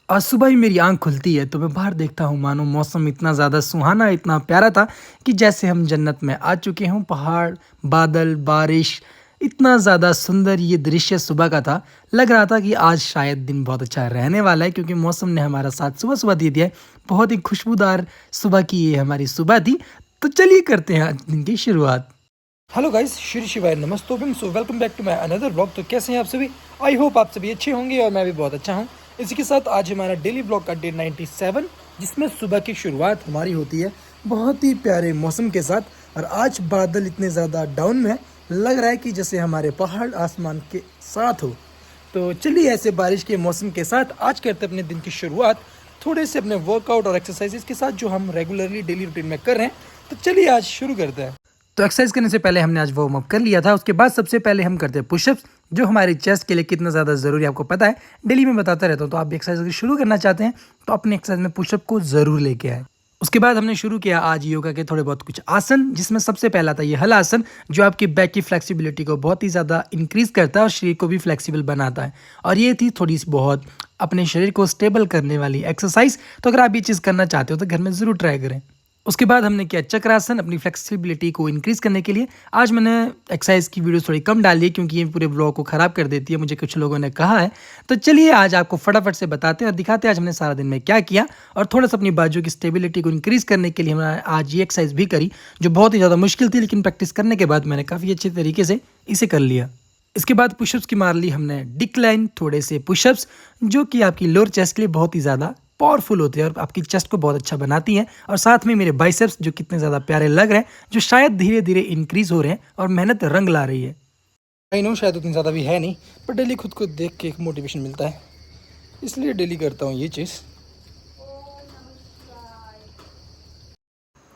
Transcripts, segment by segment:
सुबह ही मेरी आँख खुलती है तो मैं बाहर देखता हूँ मानो मौसम इतना ज़्यादा सुहाना, इतना प्यारा था कि जैसे हम जन्नत में आ चुके हों। पहाड़, बादल, बारिश, इतना ज़्यादा सुंदर ये दृश्य सुबह का था। लग रहा था कि आज शायद दिन बहुत अच्छा रहने वाला है क्योंकि मौसम ने हमारा साथ सुबह-सुबह दे दिया है। बहुत ही खुशबूदार सुबह की ये हमारी सुबह थी। तो चलिए करते हैं आज दिन की शुरुआत। हेलो गाइस, श्री शिवाय नमस्तोभम। So welcome back to my another vlog. तो कैसे हैं आप सभी? आई होप आप सभी अच्छे होंगे और मैं भी बहुत अच्छा हूं। इसी के साथ आज हमारा डेली व्लॉग का डे 97, जिसमें सुबह की शुरुआत हमारी होती है बहुत ही प्यारे मौसम के साथ। और आज बादल इतने ज़्यादा डाउन में है, लग रहा है कि जैसे हमारे पहाड़ आसमान के साथ हो। तो चलिए ऐसे बारिश के मौसम के साथ आज करते हैं अपने दिन की शुरुआत थोड़े से अपने वर्कआउट और एक्सरसाइजेस के साथ जो हम रेगुलरली डेली रूटीन में कर रहे हैं। तो चलिए आज शुरू करते हैं। तो एक्सरसाइज करने से पहले हमने आज वार्म अप कर लिया था। उसके बाद सबसे पहले हम करते हैं पुशअप्स, जो हमारे चेस्ट के लिए कितना ज़्यादा ज़रूरी है आपको पता है, डेली में बताता रहता हूँ। तो आप भी एक्सरसाइज अगर शुरू करना चाहते हैं तो अपने एक्सरसाइज में पुशअप को ज़रूर लेके आए। उसके बाद हमने शुरू किया आज योगा के थोड़े बहुत कुछ आसन, जिसमें सबसे पहला था ये हल आसन, जो आपकी बैक की फ्लेक्सिबिलिटी को बहुत ही ज़्यादा इंक्रीज़ करता है और शरीर को भी फ्लेक्सिबल बनाता है। और ये थी थोड़ी सी बहुत अपने शरीर को स्टेबल करने वाली एक्सरसाइज। तो अगर आप ये चीज़ करना चाहते हो तो घर में ज़रूर ट्राई करें। उसके बाद हमने किया चक्रासन अपनी फ्लेक्सिबिलिटी को इंक्रीज़ करने के लिए। आज मैंने एक्सरसाइज की वीडियो थोड़ी कम डाली है क्योंकि ये पूरे व्लॉग को ख़राब कर देती है, मुझे कुछ लोगों ने कहा है। तो चलिए आज आपको फटाफट से बताते हैं और दिखाते हैं आज हमने सारा दिन में क्या किया। और थोड़ा सा अपनी बाजू की स्टेबिलिटी को इंक्रीज़ करने के लिए हमने आज ये एक्सरसाइज भी करी, जो बहुत ही ज़्यादा मुश्किल थी, लेकिन प्रैक्टिस करने के बाद मैंने काफ़ी अच्छे तरीके से इसे कर लिया। इसके बाद पुशअप्स की मार ली हमने डिक्लाइन थोड़े से पुशअप्स, जो कि आपकी लोअर चेस्ट के लिए बहुत ही ज़्यादा पावरफुल होती है और आपकी चेस्ट को बहुत अच्छा बनाती हैं। और साथ में मेरे बाइसेप्स जो कितने ज़्यादा प्यारे लग रहे हैं, जो शायद धीरे धीरे इंक्रीज़ हो रहे हैं और मेहनत रंग ला रही है। आई नो शायद उतनी ज़्यादा भी है नहीं, पर डेली खुद को देख के एक मोटिवेशन मिलता है, इसलिए डेली करता हूँ ये चीज़।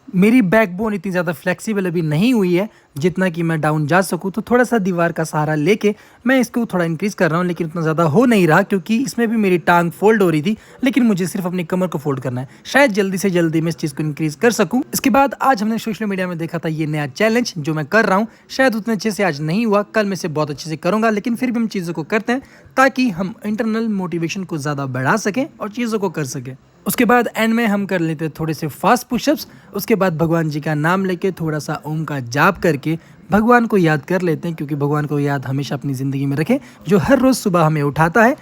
मेरी बैकबोन इतनी ज़्यादा फ्लेक्सिबल अभी नहीं हुई है जितना कि मैं डाउन जा सकूँ, तो थोड़ा सा दीवार का सहारा लेके मैं इसको थोड़ा इंक्रीज़ कर रहा हूँ, लेकिन उतना ज़्यादा हो नहीं रहा क्योंकि इसमें भी मेरी टांग फोल्ड हो रही थी। लेकिन मुझे सिर्फ अपनी कमर को फोल्ड करना है, शायद जल्दी से जल्दी मैं इस चीज़ को इंक्रीज़ कर सकूँ। इसके बाद आज हमने सोशल मीडिया में देखा था ये नया चैलेंज जो मैं कर रहा हूँ, शायद उतने अच्छे से आज नहीं हुआ, कल मैं इसे बहुत अच्छे से करूँगा, लेकिन फिर भी हम चीज़ों को करते हैं ताकि हम इंटरनल मोटिवेशन को ज़्यादा बढ़ा सकें और चीज़ों को कर सकें। उसके बाद एंड में हम कर लेते हैं थोड़े से फास्ट पुशअप्स। उसके बाद भगवान जी का नाम लेके थोड़ा सा ओम का जाप करके भगवान को याद कर लेते हैं, क्योंकि भगवान को याद हमेशा अपनी ज़िंदगी में रखें, जो हर रोज़ सुबह हमें उठाता है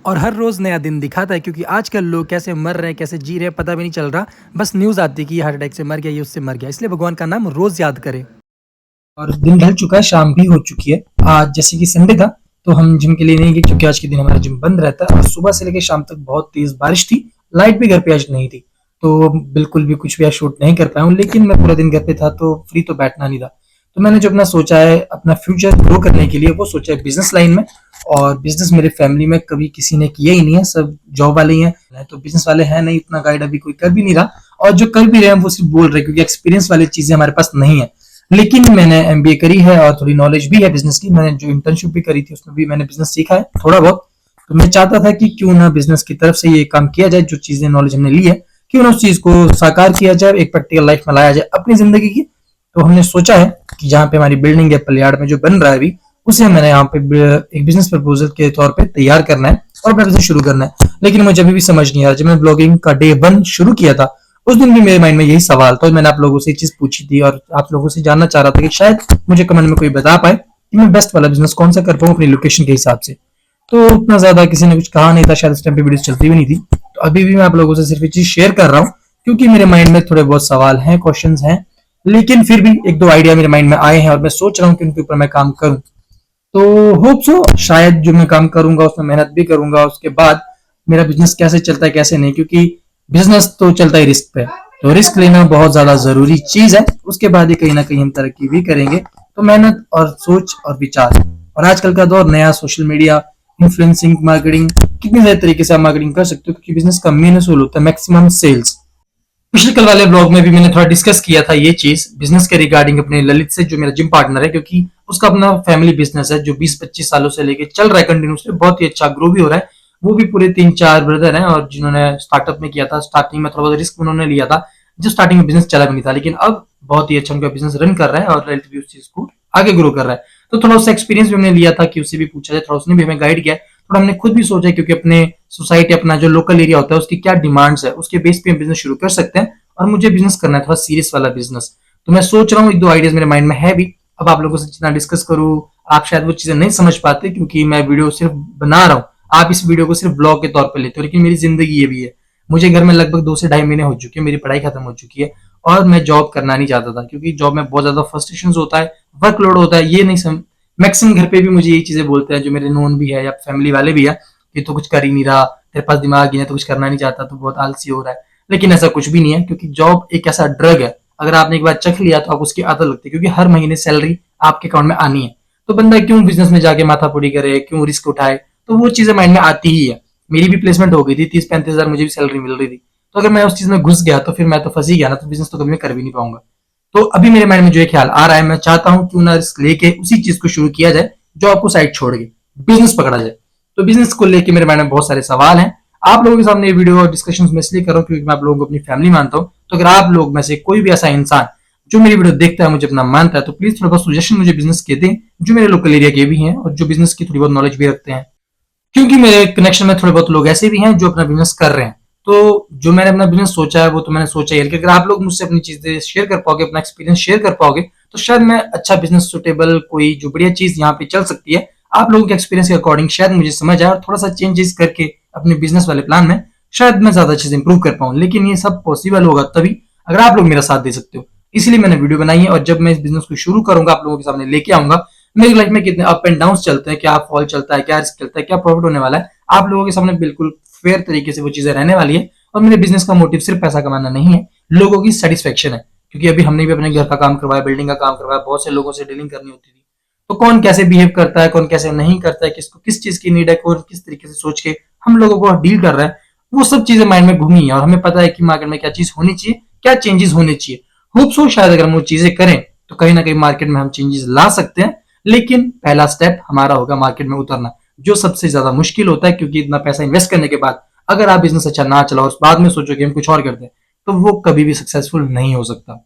और हर रोज़ नया दिन दिखाता है। क्योंकि आजकल लोग कैसे मर रहे हैं, कैसे जी रहे हैं, पता भी नहीं चल रहा। बस न्यूज़ आती है कि ये हार्ट अटैक से मर गया, ये उससे मर गया। इसलिए भगवान का नाम रोज़ याद करें। और दिन ढल चुका है, शाम भी हो चुकी है। आज जैसे कि संडे था तो हम जिम के लिए नहीं गए क्योंकि आज के दिन हमारा जिम बंद रहता है। और सुबह से लेकर शाम तक बहुत तेज बारिश थी, लाइट भी घर पे आज नहीं थी, तो बिल्कुल भी कुछ भी आज शूट नहीं कर पाया हूँ। लेकिन मैं पूरा दिन घर पे था तो फ्री तो बैठना नहीं था। तो मैंने जो अपना सोचा है अपना फ्यूचर ग्रो करने के लिए, वो सोचा है बिजनेस लाइन में। और बिजनेस मेरे फैमिली में कभी किसी ने किया ही नहीं है, सब जॉब वाले ही हैं, तो बिजनेस वाले हैं नहीं, उतना गाइड अभी कोई कर भी नहीं रहा। और जो कर भी रहे हैं वो सिर्फ बोल रहे हैं, क्योंकि एक्सपीरियंस वाली चीजें हमारे पास नहीं है। लेकिन मैंने एमबीए करी है और थोड़ी नॉलेज भी है बिजनेस की। मैंने जो इंटर्नशिप भी करी थी उसमें भी मैंने बिजनेस सीखा है थोड़ा बहुत। तो मैं चाहता था कि क्यों ना बिजनेस की तरफ से ये काम किया जाए, जो चीजें नॉलेज हमने ली है क्यों ना उस चीज को साकार किया जाए, एक प्रैक्टिकल लाइफ में लाया जाए अपनी जिंदगी की। तो हमने सोचा है कि जहाँ पे हमारी बिल्डिंग है पलियाड़ में जो बन रहा है अभी, उसे मैंने यहाँ पे एक बिजनेस प्रपोजल के तौर पे तैयार करना है और अपना बिजनेस शुरू करना है। लेकिन मुझे अभी भी समझ नहीं आ रहा। जब मैं ब्लॉगिंग का डे 1 शुरू किया था उस दिन भी मेरे माइंड में यही सवाल था। मैंने आप लोगों से एक चीज पूछी थी और आप लोगों से जानना चाह रहा था कि शायद मुझे कमेंट में कोई बता पाए कि मैं बेस्ट वाला बिजनेस कौन सा कर पाऊँ अपनी लोकेशन के हिसाब से। तो उतना ज्यादा किसी ने कुछ कहा नहीं था, शायद इस टाइम पे वीडियो चलती भी नहीं थी। तो अभी भी मैं आप लोगों से सिर्फ ये चीज शेयर कर रहा हूँ क्योंकि मेरे माइंड में थोड़े बहुत सवाल हैं, क्वेश्चंस हैं, लेकिन फिर भी एक दो आइडिया मेरे माइंड में आए हैं और मैं सोच रहा हूँ कि उनके ऊपर मैं काम करूँ। तो होप सो शायद जो मैं काम करूंगा उसमें मेहनत भी करूंगा, उसके बाद मेरा बिजनेस कैसे चलता है कैसे नहीं, क्योंकि बिजनेस तो चलता ही रिस्क पे। तो रिस्क लेना बहुत ज्यादा जरूरी चीज है, उसके बाद ही कहीं ना कहीं हम तरक्की भी करेंगे। तो मेहनत और सोच और विचार, और आजकल का दौर नया, सोशल मीडिया, इन्फ्लुएंसिंग मार्केटिंग, कितने सारे तरीके से आप मार्केटिंग कर सकते हो, क्योंकि बिजनेस का मेन असूल होता है मैक्सिमम सेल्स। पिछले कल वाले ब्लॉग में भी मैंने थोड़ा डिस्कस किया था ये चीज बिजनेस के रिगार्डिंग अपने ललित से, जो मेरा जिम पार्टनर है, क्योंकि उसका अपना फैमिली बिजनेस है जो 20-25 सालों से लेके चल रहा है कंटिन्यूसली, बहुत ही अच्छा ग्रो भी हो रहा है। वो भी पूरे 3-4 ब्रदर हैं और जिन्होंने स्टार्टअप में किया था। स्टार्टिंग में थोड़ा बहुत रिस्क उन्होंने लिया था, जो स्टार्टिंग में बिजनेस चला भी नहीं था, लेकिन अब बहुत ही अच्छा उनका बिजनेस रन कर रहा है और ललित भी उस चीज को आगे ग्रो कर रहा है। तो थोड़ा उससे एक्सपीरियंस भी हमने लिया था कि उससे भी पूछा जाए, थोड़ा उसने भी हमें गाइड किया। थोड़ा हमने खुद भी सोचा क्योंकि अपने सोसाइटी, अपना जो लोकल एरिया होता है उसकी क्या डिमांड्स है, उसके बेस पे हम बिजनेस शुरू कर सकते हैं। और मुझे बिजनेस करना है थोड़ा सीरियस वाला बिजनेस। तो मैं सोच रहा हूँ, एक दो आइडियाज मेरे माइंड में है भी। अब आप लोगों से जितना डिस्कस करूँ, आप शायद वो चीजें नहीं समझ पाते क्योंकि मैं वीडियो सिर्फ बना रहा हूँ, आप इस वीडियो को सिर्फ ब्लॉग के तौर पर लेते हो, लेकिन मेरी जिंदगी ये भी है। मुझे घर में लगभग 2 से ढाई महीने हो चुके हैं, मेरी पढ़ाई खत्म हो चुकी है और मैं जॉब करना नहीं चाहता था क्योंकि जॉब में बहुत ज्यादा फ्रस्ट्रेशन होता है, वर्कलोड होता है। ये नहीं, मैक्सिमम घर पे भी मुझे यही चीजें बोलते हैं, जो मेरे नोन भी है या फैमिली वाले भी है, कि तो कुछ कर ही नहीं रहा, तेरे पास दिमाग ही है, तो कुछ करना नहीं चाहता, तो बहुत आलसी हो रहा है। लेकिन ऐसा कुछ भी नहीं है क्योंकि जॉब एक ऐसा ड्रग है, अगर आपने एक बार चख लिया तो आप उसकी आदत लगती है, क्योंकि हर महीने सैलरी आपके अकाउंट में आनी है। तो बंदा क्यों बिजनेस में जाके माथापड़ी करे, क्यों रिस्क उठाए, तो वो चीजें माइंड में आती ही है। मेरी भी प्लेसमेंट हो गई थी, 30-35 हजार मुझे भी सैलरी मिल रही थी। तो अगर मैं उस चीज में घुस गया तो फिर मैं तो फंस ही गया ना, तो बिजनेस तो कभी मैं कर भी नहीं पाऊंगा। तो अभी मेरे माइंड में जो एक ख्याल आ रहा है, मैं चाहता हूं क्यों ना रिस्क लेके उसी चीज को शुरू किया जाए, जॉब को साइड छोड़ के बिजनेस पकड़ा जाए। तो बिजनेस को लेके मेरे माइंड में बहुत सारे सवाल हैं। आप लोगों के सामने ये वीडियो डिस्कशन में इसलिए कर रहा हूँ क्योंकि मैं आप लोगों को अपनी फैमिली मानता हूँ। तो अगर आप लोग में से कोई भी ऐसा इंसान जो मेरी वीडियो देखता है, मुझे अपना मानता है, तो प्लीज थोड़ा बहुत सजेशन मुझे बिजनेस के दें, जो मेरे लोकल एरिया के भी हैं और जो बिजनेस की थोड़ी बहुत नॉलेज भी रखते हैं। क्योंकि मेरे कनेक्शन में थोड़े बहुत लोग ऐसे भी हैं जो अपना बिजनेस कर रहे हैं। तो जो मैंने अपना बिजनेस सोचा है वो तो मैंने सोचा ही है कि अगर आप लोग मुझसे अपनी चीजें शेयर कर पाओगे, अपना एक्सपीरियंस शेयर कर पाओगे, तो शायद मैं अच्छा बिजनेस सुटेबल कोई जो बढ़िया चीज यहाँ पे चल सकती है, आप लोगों के एक्सपीरियंस के अकॉर्डिंग शायद मुझे समझ आए और थोड़ा सा चेंजेस करके अपने बिजनेस वाले प्लान में शायद मैं ज्यादा चीज इंप्रूव कर पाऊँ। लेकिन ये सब पॉसिबल होगा तभी अगर आप लोग मेरा साथ दे सकते हो। इसलिए मैंने वीडियो बनाई है और जब मैं इस बिजनेस को शुरू करूंगा, आप लोगों के सामने लेके आऊंगा, मेरी लाइफ में कितने अप एंड डाउन चलते हैं, क्या फॉल चलता है, क्या रिस्क चलता है, क्या प्रॉफिट होने वाला है, आप लोगों के सामने बिल्कुल फेयर तरीके से वो चीजें रहने वाली है। और मेरे बिजनेस का मोटिव सिर्फ पैसा कमाना नहीं है, लोगों की सेटिस्फेक्शन है। क्योंकि अभी हमने भी अपने घर का काम करवाया, बिल्डिंग का काम करवाया, बहुत से लोगों से डीलिंग करनी होती थी। तो कौन कैसे बिहेव करता है, कौन कैसे नहीं करता है, किसको किस चीज की नीड है, कौन किस तरीके से सोच के हम लोगों को डील कर रहा है, वो सब चीजें माइंड में घूमी है। और हमें पता है कि मार्केट में क्या चीज होनी चाहिए, क्या चेंजेस होने चाहिए। होप सो शायद अगर हम वो चीजें करें तो कहीं ना कहीं मार्केट में हम चेंजेस ला सकते हैं। लेकिन पहला स्टेप हमारा होगा मार्केट में उतरना, जो सबसे ज्यादा मुश्किल होता है, क्योंकि इतना पैसा इन्वेस्ट करने के बाद अगर आप बिजनेस अच्छा ना चलाओ और बाद में सोचो कि हम कुछ और करते हैं, तो वो कभी भी सक्सेसफुल नहीं हो सकता।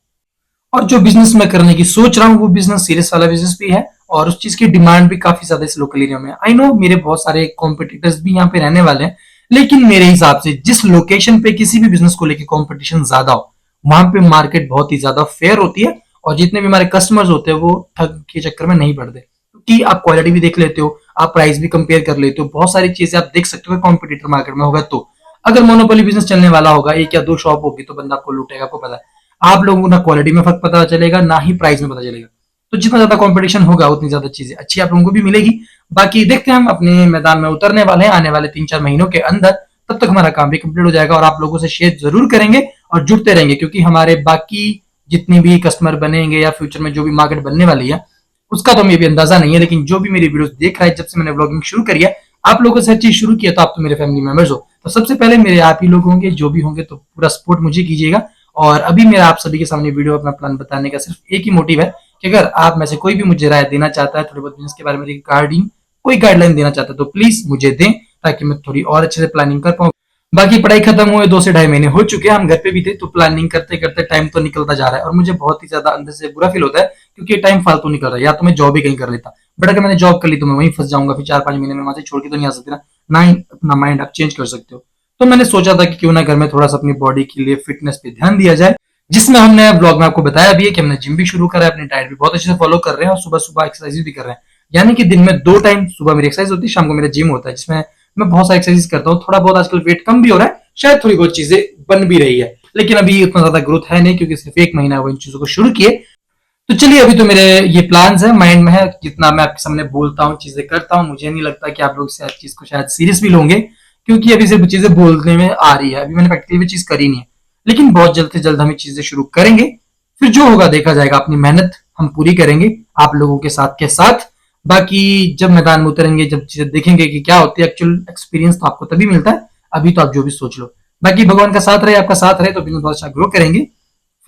और जो बिजनेस मैं करने की सोच रहा हूँ वो बिजनेस सीरियस वाला बिजनेस भी है और उस चीज की डिमांड भी काफी ज्यादा इस लोकल एरिया में। आई नो मेरे बहुत सारे कॉम्पिटिटर्स भी यहाँ पे रहने वाले हैं, लेकिन मेरे हिसाब से जिस लोकेशन पे किसी भी बिजनेस को लेकर कॉम्पिटिशन ज्यादा हो, वहां पे मार्केट बहुत ही ज्यादा फेयर होती है और जितने भी हमारे कस्टमर्स होते हैं वो ठग के चक्कर में नहीं पड़ते, क्योंकि आप क्वालिटी भी देख लेते हो, आप प्राइस भी कंपेयर कर लेते हो, बहुत सारी चीजें आप देख सकते हो कॉम्पिटिटर मार्केट में होगा। तो अगर मोनोपोली बिजनेस चलने वाला होगा, एक या दो शॉप होगी, तो बंदा आपको लूटेगा, आपको पता है। आप लोगों को ना क्वालिटी में फर्क पता चलेगा, ना ही प्राइस में पता चलेगा। तो जितना ज्यादा कंपटीशन होगा उतनी ज्यादा चीजें अच्छी आप लोगों को भी मिलेगी। बाकी देखते हैं, हम अपने मैदान में उतरने वाले हैं आने वाले 3-4 महीनों के अंदर। तब तक हमारा काम भी कंप्लीट हो जाएगा और आप लोगों से शेयर जरूर करेंगे और जुड़ते रहेंगे, क्योंकि हमारे बाकी जितने भी कस्टमर बनेंगे या फ्यूचर में जो भी मार्केट बनने वाली है उसका तो हमें भी अंदाजा नहीं है। लेकिन जो भी मेरी वीडियोस देख रहा है, जब से मैंने व्लॉगिंग शुरू करी है, आप लोगों से हर चीज शुरू किया, तो आप तो मेरे फैमिली मेंबर्स हो, तो सबसे पहले मेरे आप ही लोग होंगे, जो भी होंगे तो पूरा सपोर्ट मुझे कीजिएगा। और अभी मेरा आप सभी के सामने वीडियो अपना प्लान बताने का सिर्फ एक ही मोटिव है कि अगर आप में से कोई भी मुझे राय देना चाहता है, थोड़ी बहुत बिजनेस के बारे में रिगार्डिंग कोई गाइडलाइन देना चाहता है, तो प्लीज मुझे दें, ताकि मैं थोड़ी और अच्छे से प्लानिंग कर पाऊँ। बाकी पढ़ाई खत्म हुए 2 से ढाई महीने हो चुके हैं, हम घर पे भी थे, तो प्लानिंग करते करते टाइम तो निकलता जा रहा है और मुझे बहुत ही ज्यादा अंदर से बुरा फील होता है, क्योंकि टाइम फालतू निकल रहा है। या तो मैं जॉब ही कहीं कर लेता, बट अगर मैंने जॉब कर ली तो मैं वहीं फंस जाऊंगा, फिर 4-5 महीने में वहां से छोड़ के तो नहीं आ सकते ना ही अपना माइंड आप चेंज कर सकते हो। तो मैंने सोचा था कि क्यों ना घर में थोड़ा सा अपनी बॉडी के लिए फिटनेस पे ध्यान दिया जाए, जिसमें हमने ब्लॉग में आपको बताया भी है कि हमने जिम भी शुरू करा है, अपनी डाइट भी बहुत अच्छे से फॉलो कर रहे हैं और सुबह सुबह एक्सरसाइज भी कर रहे हैं। यानी कि दिन में 2 टाइम, सुबह मेरी एक्सरसाइज होती है, शाम को मेरा जिम होता है, जिसमें मैं बहुत सारी एक्सरसाइज करता हूँ। थोड़ा बहुत आजकल वेट कम भी हो रहा है, शायद थोड़ी बहुत चीजें बन भी रही है, लेकिन अभी उतना ज्यादा ग्रोथ है नहीं, क्योंकि सिर्फ 1 महीना वो इन चीजों को शुरू किए। तो चलिए, अभी तो मेरे ये प्लान्स है, माइंड में है, जितना मैं आपके सामने बोलता हूँ, चीजें करता हूँ, मुझे नहीं लगता कि आप लोग इस चीज को शायद सीरियस भी लोगे, क्योंकि अभी सिर्फ चीजें बोलने में आ रही है, अभी मैंने प्रैक्टिकली भी चीज करी नहीं है। लेकिन बहुत जल्द से जल्द हम ये चीजें शुरू करेंगे, फिर जो होगा देखा जाएगा। अपनी मेहनत हम पूरी करेंगे आप लोगों के साथ। बाकी जब मैदान में उतरेंगे, जब चीजें देखेंगे कि क्या होती है, एक्चुअल एक्सपीरियंस तो आपको तभी मिलता है। अभी तो आप जो भी सोच लो, बाकी भगवान का साथ रहे, आपका साथ रहे, तो बिजनेस बहुत अच्छा ग्रो करेंगे।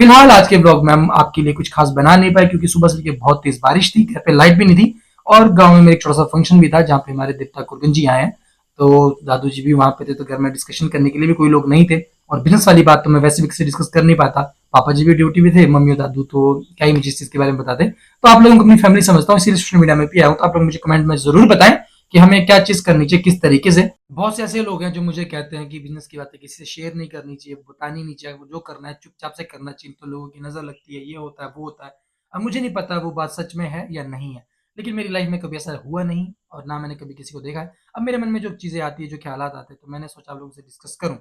फिलहाल आज के ब्लॉग में हम आपके लिए कुछ खास बना नहीं पाए, क्योंकि सुबह से बहुत तेज बारिश थी, घर पे लाइट भी नहीं थी और गांव में मेरे एक छोटा सा फंक्शन भी था, जहाँ पे हमारे देवता कुरगन जी आए हैं, तो दादू जी भी वहां पे थे, तो घर में डिस्कशन करने के लिए भी कोई लोग नहीं थे और बिजनेस वाली बात तो मैं वैसे भी किसी डिस्कस कर नहीं पाता, पापा जी भी ड्यूटी में थे, मम्मी और दादू तो क्या ही मुझे इस चीज के बारे में बताते। तो आप लोगों को अपनी फैमिली समझता हूँ, इसीलिए सोशल मीडिया में भी आया हूँ। तो आप लोग मुझे कमेंट में जरूर बताएं कि हमें क्या चीज करनी चाहिए, किस तरीके से। बहुत से ऐसे लोग हैं जो मुझे कहते हैं कि बिजनेस की बातें किसी से शेयर नहीं करनी चाहिए, बतानी नहीं चाहिए, वो जो करना है चुपचाप से करना चाहिए, तो लोगों की नजर लगती है, ये होता है वो होता है। अब मुझे नहीं पता वो बात सच में है या नहीं है, लेकिन मेरी लाइफ में कभी ऐसा हुआ नहीं और ना मैंने कभी किसी को देखा है। अब मेरे मन में जो चीजें आती है, जो ख्यालात आते हैं, तो मैंने सोचा आप लोगों से डिस्कस करूं।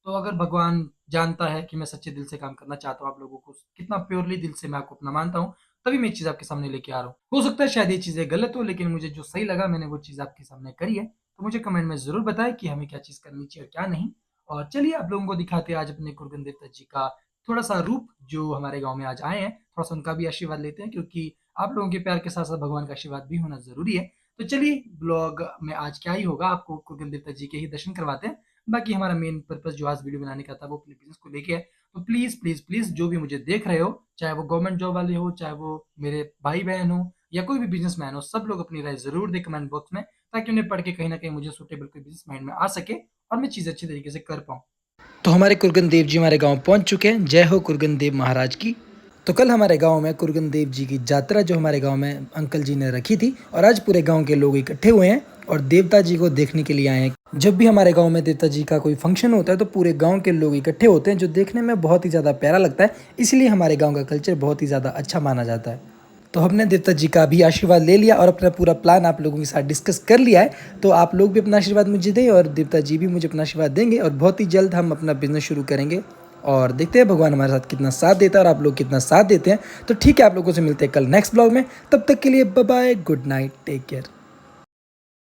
तो अगर भगवान जानता है कि मैं सच्चे दिल से काम करना चाहता हूँ, आप लोगों को कितना प्योरली दिल से मैं आपको अपना मानता हूँ, तभी मैं ये चीज़ आपके सामने लेके आ रहा हूँ। हो सकता है शायद ये चीज़ें गलत हो, लेकिन मुझे जो सही लगा मैंने वो चीज़ आपके सामने करी है। तो मुझे कमेंट में ज़रूर बताएं कि हमें क्या चीज़ करनी चाहिए और क्या नहीं। और चलिए आप लोगों को दिखाते हैं आज अपने कुरगन देवता जी का थोड़ा सा रूप, जो हमारे गाँव में आज आए हैं। थोड़ा सा उनका भी आशीर्वाद लेते हैं, क्योंकि आप लोगों के प्यार के साथ साथ भगवान का आशीर्वाद भी होना ज़रूरी है। तो चलिए ब्लॉग में आज क्या ही होगा, आपको कुरगन देवता जी के ही दर्शन करवाते हैं। बाकी हमारा मेन पर्पस जो आज वीडियो बनाने का था वो अपने बिजनेस को लेके है। तो प्लीज प्लीज प्लीज जो भी मुझे देख रहे हो, चाहे वो गवर्नमेंट जॉब वाले हो, चाहे वो मेरे भाई बहन हो, या कोई भी बिजनेसमैन हो, सब लोग अपनी राय जरूर दे कमेंट बॉक्स में, ताकि उन्हें पढ़ के कहीं ना कहीं मुझे सुटेबल कोई बिजनेस माइंड में आ सके और मैं चीज़ अच्छी तरीके से कर पाऊँ। तो हमारे कुरगन देव जी हमारे गांव पहुंच चुके हैं। जय हो कुरगन देव महाराज की। तो कल हमारे गांव में कुरगन देव जी की यात्रा जो हमारे गांव में अंकल जी ने रखी थी, और आज पूरे गांव के लोग इकट्ठे हुए हैं और देवता जी को देखने के लिए आए हैं। जब भी हमारे गांव में देवता जी का कोई फंक्शन होता है तो पूरे गांव के लोग इकट्ठे होते हैं, जो देखने में बहुत ही ज़्यादा प्यारा लगता है। इसलिए हमारे गाँव का कल्चर बहुत ही ज़्यादा अच्छा माना जाता है। तो हमने देवता जी का भी आशीर्वाद ले लिया और अपना पूरा प्लान आप लोगों के साथ डिस्कस कर लिया है। तो आप लोग भी अपना आशीर्वाद मुझे दें और देवता जी भी मुझे अपना आशीर्वाद देंगे, और बहुत ही जल्द हम अपना बिजनेस शुरू करेंगे। और देखते हैं भगवान हमारे साथ कितना साथ देता है और आप लोग कितना साथ देते हैं। तो ठीक है, आप लोगों से मिलते हैं कल नेक्स्ट ब्लॉग में। तब तक के लिए bye bye, good night, take care.